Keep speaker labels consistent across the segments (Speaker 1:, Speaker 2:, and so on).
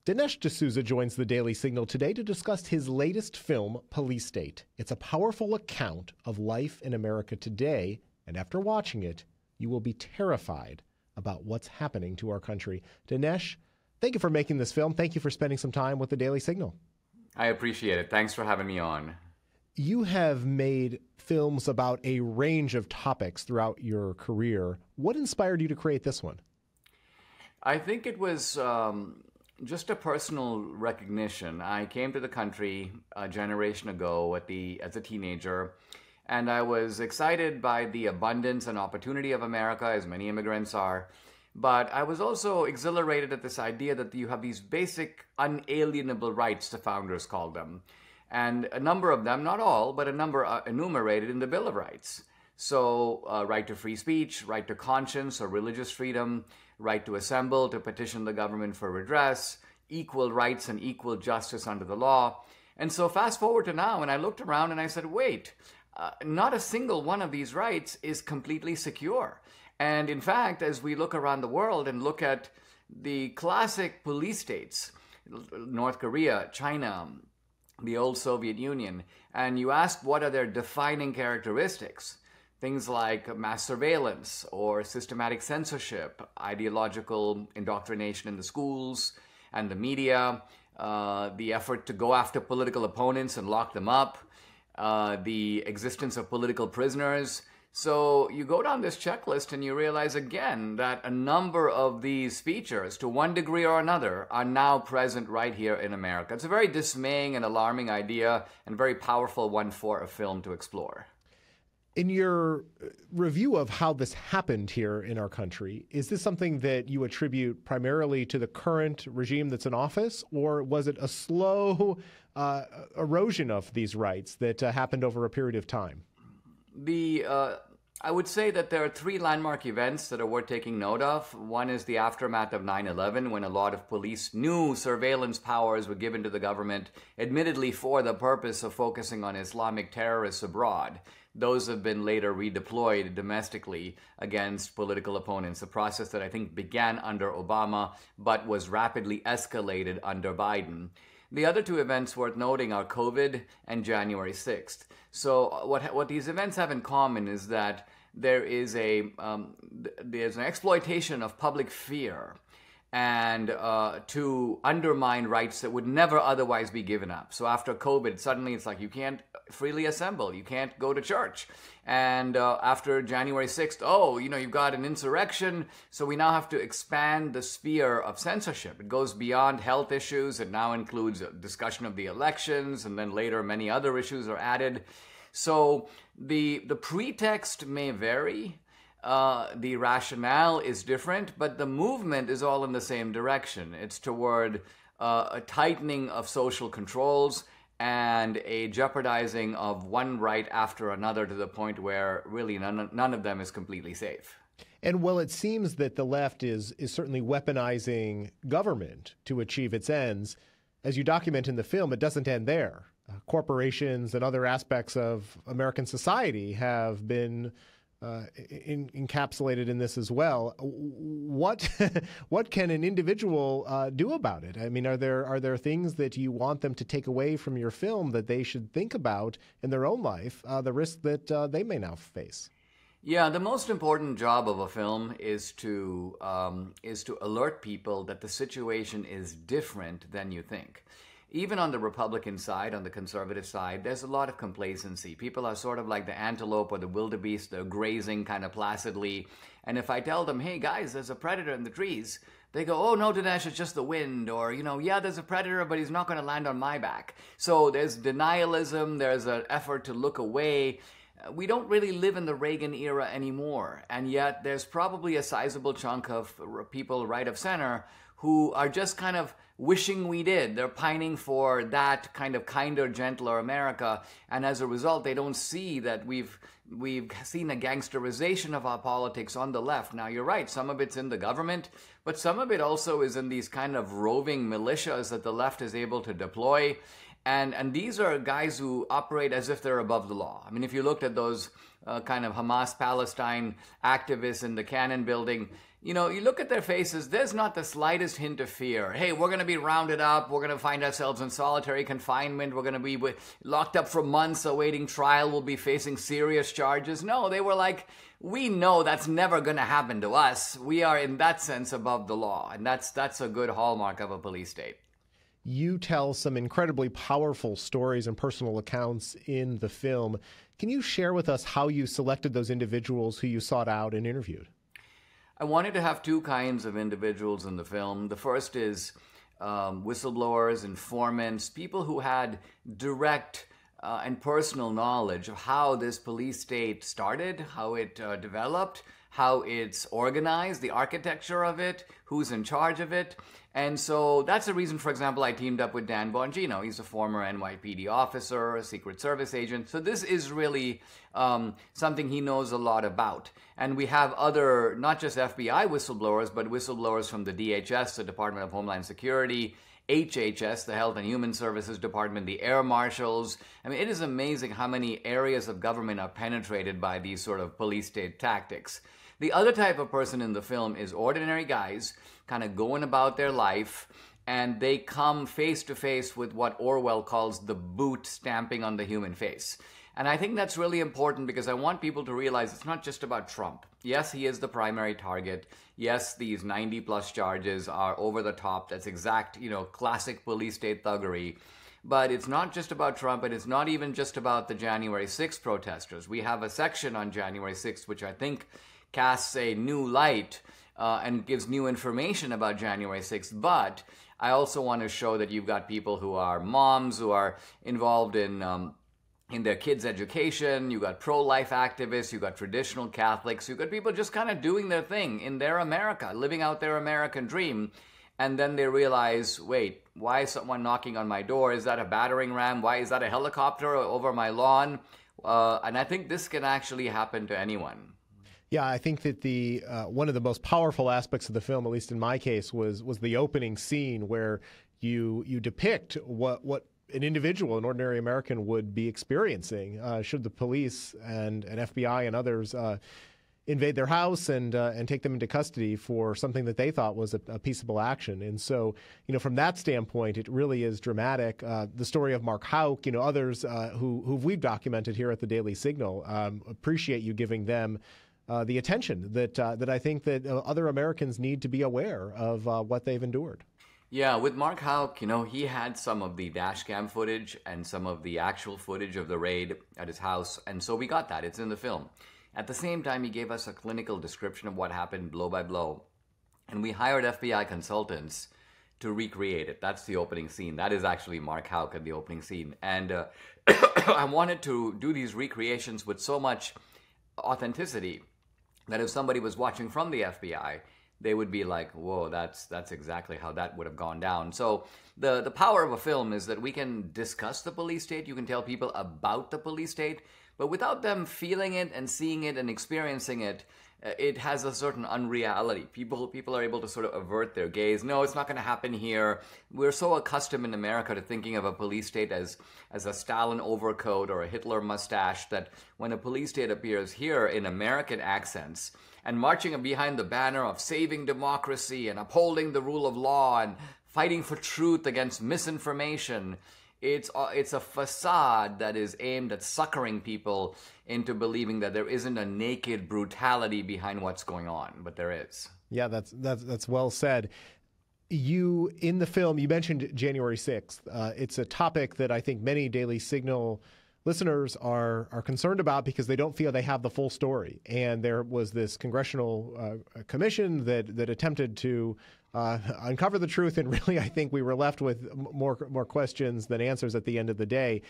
Speaker 1: Dinesh D'Souza joins the Daily Signal today to discuss his latest film, Police State. It's a powerful account of life in America today, and after watching it, you will be terrified about what's happening to our country. Dinesh, thank you for making this film. Thank you for spending some time with the Daily Signal.
Speaker 2: I appreciate it. Thanks for having me on.
Speaker 1: You have made films about a range of topics throughout your career. What inspired you to create this one?
Speaker 2: I think it was just a personal recognition. I came to the country a generation ago as a teenager, and I was excited by the abundance and opportunity of America, as many immigrants are. But I was also exhilarated at this idea that you have these basic unalienable rights, the founders called them. And a number of them, not all, but a number are enumerated in the Bill of Rights. So right to free speech, right to conscience or religious freedom, right to assemble, to petition the government for redress, equal rights and equal justice under the law. And so fast forward to now, and I looked around and I said, wait, not a single one of these rights is completely secure. And in fact, as we look around the world and look at the classic police states, North Korea, China, the old Soviet Union, and you ask what are their defining characteristics, things like mass surveillance or systematic censorship, ideological indoctrination in the schools and the media, the effort to go after political opponents and lock them up, the existence of political prisoners. So you go down this checklist and you realize again that a number of these features, to one degree or another, are now present right here in America. It's a very dismaying and alarming idea and very powerful one for a film to explore.
Speaker 1: In your review of how this happened here in our country, is this something that you attribute primarily to the current regime that's in office, or was it a slow erosion of these rights that happened over a period of time?
Speaker 2: I would say that there are three landmark events that are worth taking note of. One is the aftermath of 9/11, when a lot of police new surveillance powers were given to the government, admittedly for the purpose of focusing on Islamic terrorists abroad. Those have been later redeployed domestically against political opponents, a process that I think began under Obama but was rapidly escalated under Biden. The other two events worth noting are COVID and January 6th. So what these events have in common is that there's an exploitation of public fear and to undermine rights that would never otherwise be given up. So after COVID, suddenly it's like you can't freely assemble, you can't go to church. And after January 6th, you've got an insurrection, so we now have to expand the sphere of censorship. It goes beyond health issues. It now includes a discussion of the elections, and then later many other issues are added. So the pretext may vary. The rationale is different, but the movement is all in the same direction. It's toward a tightening of social controls and a jeopardizing of one right after another to the point where really none of them is completely safe.
Speaker 1: And while it seems that the left is certainly weaponizing government to achieve its ends, as you document in the film, it doesn't end there. Corporations and other aspects of American society have been encapsulated in this as well. What can an individual do about it? I mean, are there things that you want them to take away from your film that they should think about in their own life, the risk that they may now face?
Speaker 2: Yeah, the most important job of a film is to alert people that the situation is different than you think. Even on the Republican side, on the conservative side, there's a lot of complacency. People are sort of like the antelope or the wildebeest. They're grazing kind of placidly. And if I tell them, hey guys, there's a predator in the trees, they go, oh no, Dinesh, it's just the wind. Or, yeah, there's a predator, but he's not going to land on my back. So there's denialism. There's an effort to look away. We don't really live in the Reagan era anymore. And yet there's probably a sizable chunk of people right of center who are just kind of wishing we did. They're pining for that kind of kinder, gentler America. And as a result, they don't see that we've seen a gangsterization of our politics on the left. Now, you're right, some of it's in the government, but some of it also is in these kind of roving militias that the left is able to deploy. And these are guys who operate as if they're above the law. I mean, if you looked at those kind of Hamas-Palestine activists in the Cannon building, you look at their faces, there's not the slightest hint of fear. Hey, we're going to be rounded up. We're going to find ourselves in solitary confinement. We're going to be locked up for months awaiting trial. We'll be facing serious charges. No, they were like, we know that's never going to happen to us. We are, in that sense, above the law. And that's a good hallmark of a police state.
Speaker 1: You tell some incredibly powerful stories and personal accounts in the film. Can you share with us how you selected those individuals who you sought out and interviewed?
Speaker 2: I wanted to have two kinds of individuals in the film. The first is whistleblowers, informants, people who had direct and personal knowledge of how this police state started, how it developed, how it's organized, the architecture of it, who's in charge of it. And so that's the reason, for example, I teamed up with Dan Bongino. He's a former NYPD officer, a Secret Service agent. So this is really something he knows a lot about. And we have other, not just FBI whistleblowers, but whistleblowers from the DHS, the Department of Homeland Security, HHS, the Health and Human Services Department, the Air Marshals. I mean, it is amazing how many areas of government are penetrated by these sort of police state tactics. The other type of person in the film is ordinary guys kind of going about their life, and they come face to face with what Orwell calls the boot stamping on the human face. And I think that's really important because I want people to realize it's not just about Trump. Yes, he is the primary target. Yes, these 90-plus charges are over the top. That's exact, classic police state thuggery. But it's not just about Trump, and it's not even just about the January 6th protesters. We have a section on January 6th, which I think casts a new light and gives new information about January 6th. But I also want to show that you've got people who are moms, who are involved in their kids' education. You've got pro-life activists. You've got traditional Catholics. You've got people just kind of doing their thing in their America, living out their American dream. And then they realize, wait, why is someone knocking on my door? Is that a battering ram? Why is that a helicopter over my lawn? And I think this can actually happen to anyone.
Speaker 1: Yeah, I think that the one of the most powerful aspects of the film, at least in my case, was the opening scene where you depict what an individual, an ordinary American, would be experiencing should the police and FBI and others invade their house and take them into custody for something that they thought was a peaceable action. And so, from that standpoint, it really is dramatic. The story of Mark Houck, others who we've documented here at the Daily Signal, appreciate you giving them the attention that I think that other Americans need to be aware of what they've endured.
Speaker 2: Yeah, with Mark Houck, he had some of the dash cam footage and some of the actual footage of the raid at his house. And so we got that. It's in the film. At the same time, he gave us a clinical description of what happened blow by blow. And we hired FBI consultants to recreate it. That's the opening scene. That is actually Mark Houck in the opening scene. And I wanted to do these recreations with so much authenticity that if somebody was watching from the FBI, they would be like, whoa, that's exactly how that would have gone down. So the power of a film is that we can discuss the police state. You can tell people about the police state, but without them feeling it and seeing it and experiencing it, it has a certain unreality. People are able to sort of avert their gaze. No, it's not going to happen here. We're so accustomed in America to thinking of a police state as a Stalin overcoat or a Hitler mustache that when a police state appears here in American accents and marching behind the banner of saving democracy and upholding the rule of law and fighting for truth against misinformation, it's a facade that is aimed at suckering people into believing that there isn't a naked brutality behind what's going on, but there is. Yeah,
Speaker 1: that's well said. You, in the film, you mentioned January 6th. It's a topic that I think many Daily Signal listeners are concerned about because they don't feel they have the full story. And there was this congressional commission that attempted to uncover the truth, and really I think we were left with more questions than answers at the end of the day.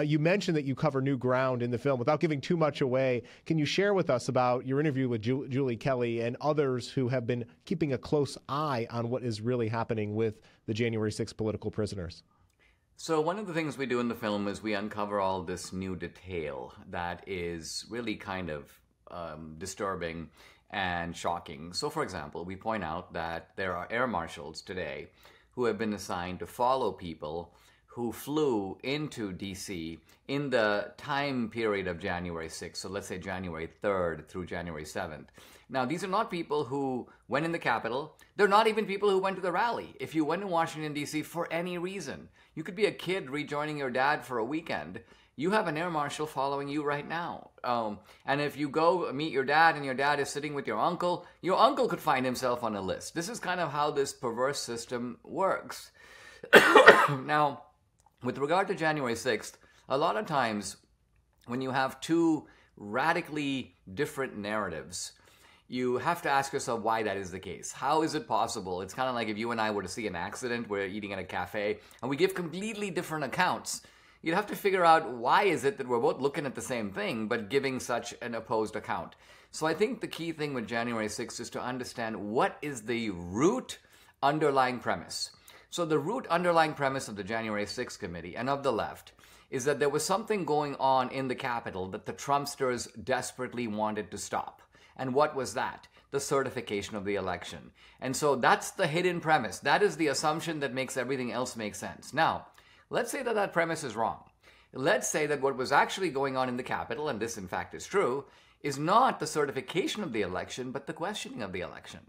Speaker 1: You mentioned that you cover new ground in the film. Without giving too much away, can you share with us about your interview with Julie Kelly and others who have been keeping a close eye on what is really happening with the January 6th political prisoners?
Speaker 2: So one of the things we do in the film is we uncover all this new detail that is really kind of disturbing and shocking. So, for example, we point out that there are air marshals today who have been assigned to follow people who flew into D.C. in the time period of January 6th. So let's say January 3rd through January 7th. Now, these are not people who went in the Capitol. They're not even people who went to the rally. If you went to Washington, D.C. for any reason, you could be a kid rejoining your dad for a weekend. You have an air marshal following you right now. And if you go meet your dad and your dad is sitting with your uncle could find himself on a list. This is kind of how this perverse system works. Now, with regard to January 6th, a lot of times when you have two radically different narratives, you have to ask yourself why that is the case. How is it possible? It's kind of like if you and I were to see an accident, we're eating at a cafe, and we give completely different accounts. You'd have to figure out why is it that we're both looking at the same thing, but giving such an opposed account. So I think the key thing with January 6th is to understand what is the root underlying premise. So the root underlying premise of the January 6th committee and of the left is that there was something going on in the Capitol that the Trumpsters desperately wanted to stop. And what was that? The certification of the election. And so that's the hidden premise. That is the assumption that makes everything else make sense. Now, let's say that that premise is wrong. Let's say that what was actually going on in the Capitol, and this in fact is true, is not the certification of the election, but the questioning of the election.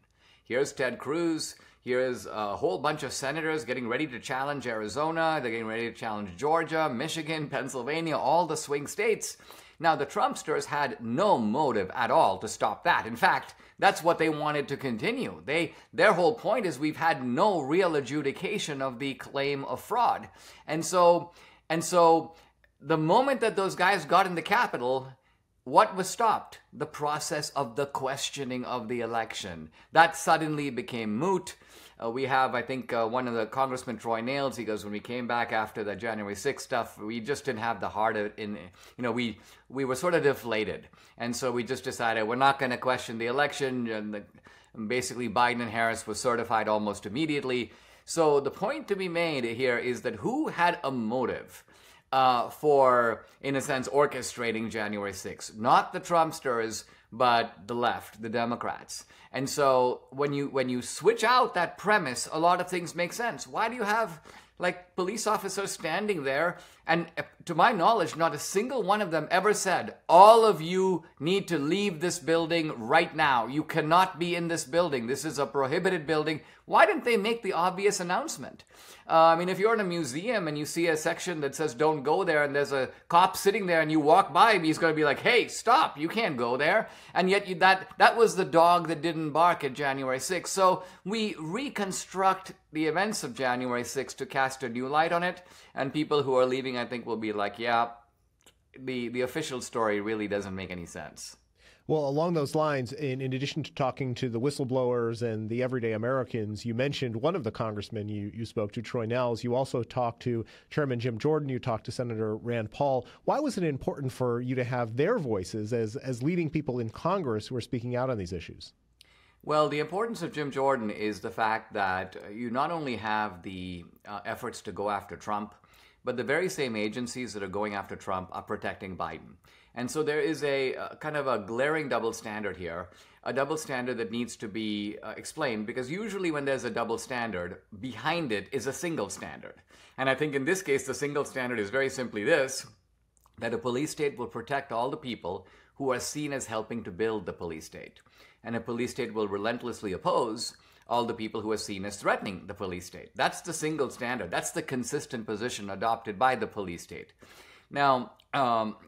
Speaker 2: Here's Ted Cruz. Here's a whole bunch of senators getting ready to challenge Arizona. They're getting ready to challenge Georgia, Michigan, Pennsylvania, all the swing states. Now, the Trumpsters had no motive at all to stop that. In fact, that's what they wanted to continue. Their whole point is we've had no real adjudication of the claim of fraud. And so the moment that those guys got in the Capitol, what was stopped? The process of the questioning of the election. That suddenly became moot. We have, I think, one of the Congressman Troy Nails, he goes, when we came back after the January 6th stuff, we just didn't have the heart of it. We were sort of deflated. And so we just decided we're not going to question the election. And basically, Biden and Harris was certified almost immediately. So the point to be made here is that who had a motive for, in a sense, orchestrating January 6th? Not the Trumpsters, but the left, the Democrats. And so when you switch out that premise, a lot of things make sense. Why do you have like police officers standing there? And to my knowledge, not a single one of them ever said, all of you need to leave this building right now. You cannot be in this building. This is a prohibited building. Why didn't they make the obvious announcement? If you're in a museum and you see a section that says don't go there and there's a cop sitting there and you walk by him, he's going to be like, hey, stop, you can't go there. And yet that was the dog that didn't bark at January 6th. So we reconstruct the events of January 6th to cast a new light on it. And people who are leaving, I think, will be like, yeah, the official story really doesn't make any sense.
Speaker 1: Well, along those lines, in addition to talking to the whistleblowers and the everyday Americans, you mentioned one of the congressmen you spoke to, Troy Nehls. You also talked to Chairman Jim Jordan. You talked to Senator Rand Paul. Why was it important for you to have their voices as leading people in Congress who are speaking out on these issues?
Speaker 2: Well, the importance of Jim Jordan is the fact that you not only have the efforts to go after Trump, but the very same agencies that are going after Trump are protecting Biden. And so there is a kind of a glaring double standard here, a double standard that needs to be explained, because usually when there's a double standard, behind it is a single standard. And I think in this case, the single standard is very simply this, that a police state will protect all the people who are seen as helping to build the police state. And a police state will relentlessly oppose all the people who are seen as threatening the police state. That's the single standard. That's the consistent position adopted by the police state. Now,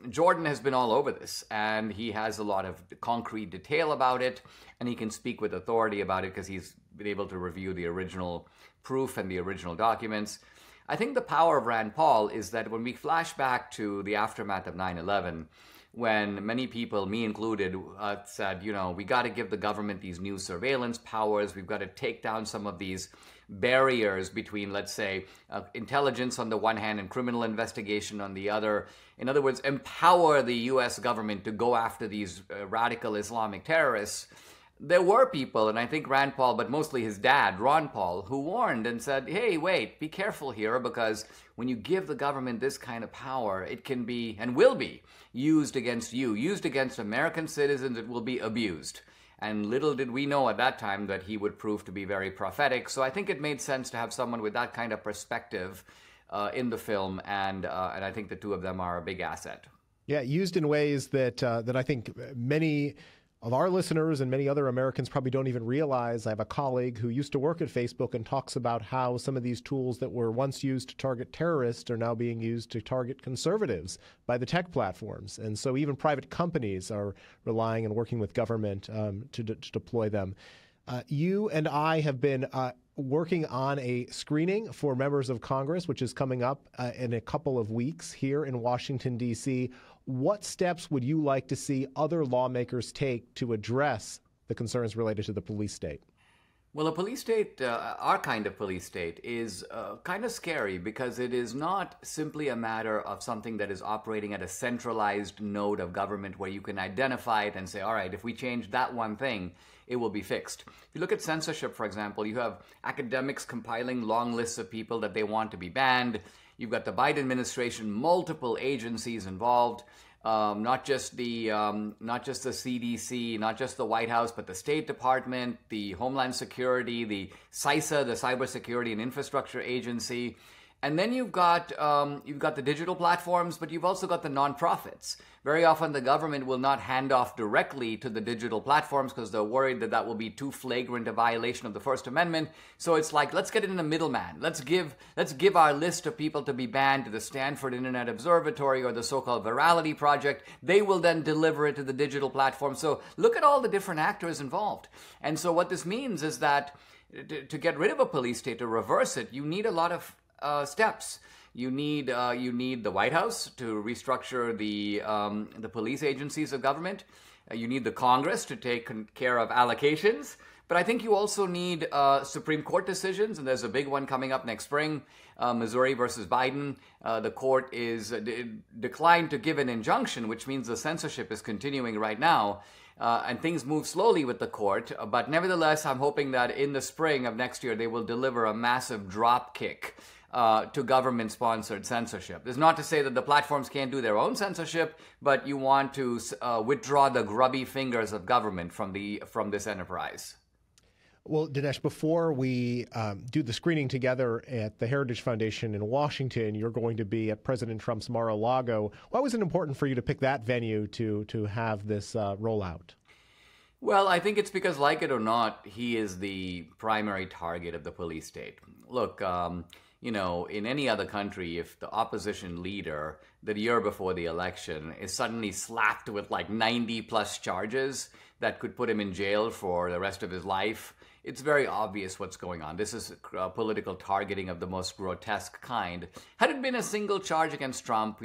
Speaker 2: Jordan has been all over this, and he has a lot of concrete detail about it, and he can speak with authority about it because he's been able to review the original proof and the original documents. I think the power of Rand Paul is that when we flash back to the aftermath of 9/11, when many people, me included, said, we got to give the government these new surveillance powers. We've got to take down some of these barriers between, let's say, intelligence on the one hand and criminal investigation on the other. In other words, empower the U.S. government to go after these radical Islamic terrorists. There were people, and I think Rand Paul, but mostly his dad, Ron Paul, who warned and said, hey, wait, be careful here, because when you give the government this kind of power, it can be, and will be, used against you, used against American citizens. It will be abused. And little did we know at that time that he would prove to be very prophetic. So I think it made sense to have someone with that kind of perspective in the film, and I think the two of them are a big asset.
Speaker 1: Yeah, used in ways that I think many of our listeners and many other Americans probably don't even realize. I have a colleague who used to work at Facebook and talks about how some of these tools that were once used to target terrorists are now being used to target conservatives by the tech platforms. And so even private companies are relying and working with government to deploy them. You and I have been working on a screening for members of Congress, which is coming up in a couple of weeks here in Washington, D.C. What steps would you like to see other lawmakers take to address the concerns related to the police state?
Speaker 2: Well, a police state, our kind of police state, is kind of scary because it is not simply a matter of something that is operating at a centralized node of government where you can identify it and say, all right, if we change that one thing, it will be fixed. If you look at censorship, for example, you have academics compiling long lists of people that they want to be banned. You've got the Biden administration, multiple agencies involved. Not just the CDC, not just the White House, but the State Department, the Homeland Security, the CISA, the Cybersecurity and Infrastructure Agency, and then you've got the digital platforms, but you've also got the nonprofits. Very often, the government will not hand off directly to the digital platforms because they're worried that that will be too flagrant a violation of the First Amendment. So it's like, let's get in a middleman. Let's give our list of people to be banned to the Stanford Internet Observatory or the so-called Virality Project. They will then deliver it to the digital platform. So look at all the different actors involved. And so what this means is that to get rid of a police state, to reverse it, you need a lot of steps. You need the White House to restructure the police agencies of government. You need the Congress to take care of allocations. But I think you also need Supreme Court decisions, and there's a big one coming up next spring, Missouri versus Biden. The court is declined to give an injunction, which means the censorship is continuing right now. And things move slowly with the court. But nevertheless, I'm hoping that in the spring of next year, they will deliver a massive drop kick to government-sponsored censorship. It's not to say that the platforms can't do their own censorship, but you want to withdraw the grubby fingers of government from this enterprise.
Speaker 1: Well, Dinesh, before we do the screening together at the Heritage Foundation in Washington, you're going to be at President Trump's Mar-a-Lago. Why was it important for you to pick that venue to have this rollout?
Speaker 2: Well, I think it's because, like it or not, he is the primary target of the police state. Look, in any other country, if the opposition leader the year before the election is suddenly slapped with like 90 plus charges that could put him in jail for the rest of his life, it's very obvious what's going on. This is political targeting of the most grotesque kind. Had it been a single charge against Trump,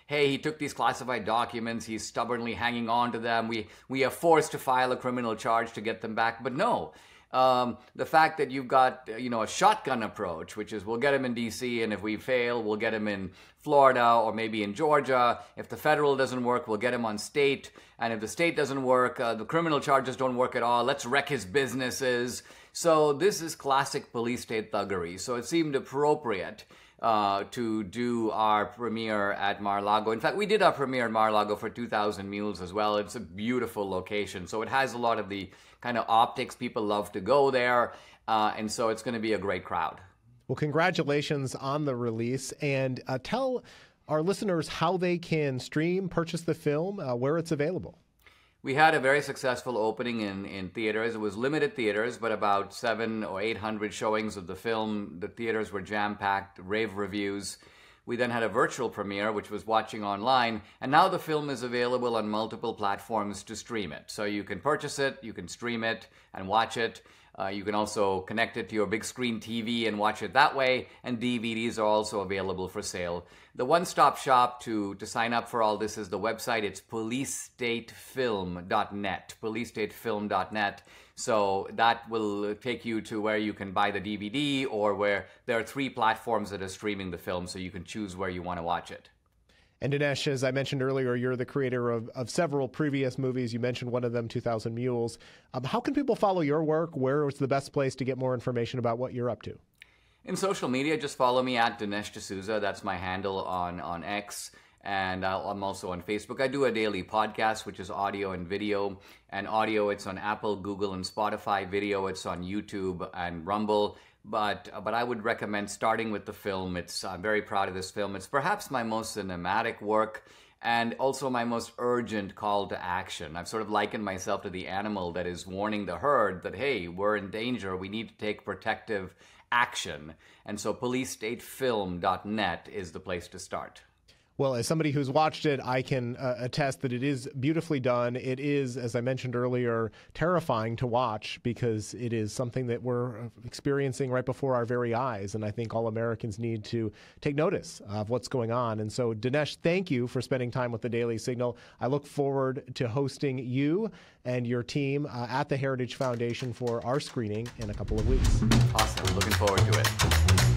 Speaker 2: hey, he took these classified documents, he's stubbornly hanging on to them, we are forced to file a criminal charge to get them back. But no. The fact that you've got, a shotgun approach, which is we'll get him in D.C. and if we fail, we'll get him in Florida or maybe in Georgia. If the federal doesn't work, we'll get him on state. And if the state doesn't work, the criminal charges don't work at all. Let's wreck his businesses. So this is classic police state thuggery. So it seemed appropriate to do our premiere at Mar-a-Lago. In fact, we did our premiere at Mar-a-Lago for 2,000 Mules as well. It's a beautiful location. So it has a lot of the kind of optics. People love to go there. And so it's going to be a great crowd.
Speaker 1: Well, congratulations on the release. And tell our listeners how they can stream, purchase the film, where it's available.
Speaker 2: We had a very successful opening in theaters. It was limited theaters, but about 700 or 800 showings of the film. The theaters were jam-packed, rave reviews. We then had a virtual premiere, which was watching online. And now the film is available on multiple platforms to stream it. So you can purchase it, you can stream it and watch it. You can also connect it to your big screen TV and watch it that way. And DVDs are also available for sale. The one-stop shop to sign up for all this is the website. It's policestatefilm.net, policestatefilm.net. So that will take you to where you can buy the DVD or where there are 3 platforms that are streaming the film, so you can choose where you want to watch it.
Speaker 1: And Dinesh, as I mentioned earlier, you're the creator of several previous movies. You mentioned one of them, 2,000 Mules. How can people follow your work? Where is the best place to get more information about what you're up to?
Speaker 2: In social media, just follow me at Dinesh D'Souza. That's my handle on X. And I'm also on Facebook. I do a daily podcast, which is audio and video. And audio, it's on Apple, Google, and Spotify. Video, it's on YouTube and Rumble. but I would recommend starting with the film. I'm very proud of this film. It's perhaps my most cinematic work and also my most urgent call to action. I've sort of likened myself to the animal that is warning the herd that, hey, we're in danger. We need to take protective action. And so policestatefilm.net is the place to start.
Speaker 1: Well, as somebody who's watched it, I can attest that it is beautifully done. It is, as I mentioned earlier, terrifying to watch because it is something that we're experiencing right before our very eyes. And I think all Americans need to take notice of what's going on. And so, Dinesh, thank you for spending time with the Daily Signal. I look forward to hosting you and your team at the Heritage Foundation for our screening in a couple of weeks.
Speaker 2: Awesome. Looking forward to it.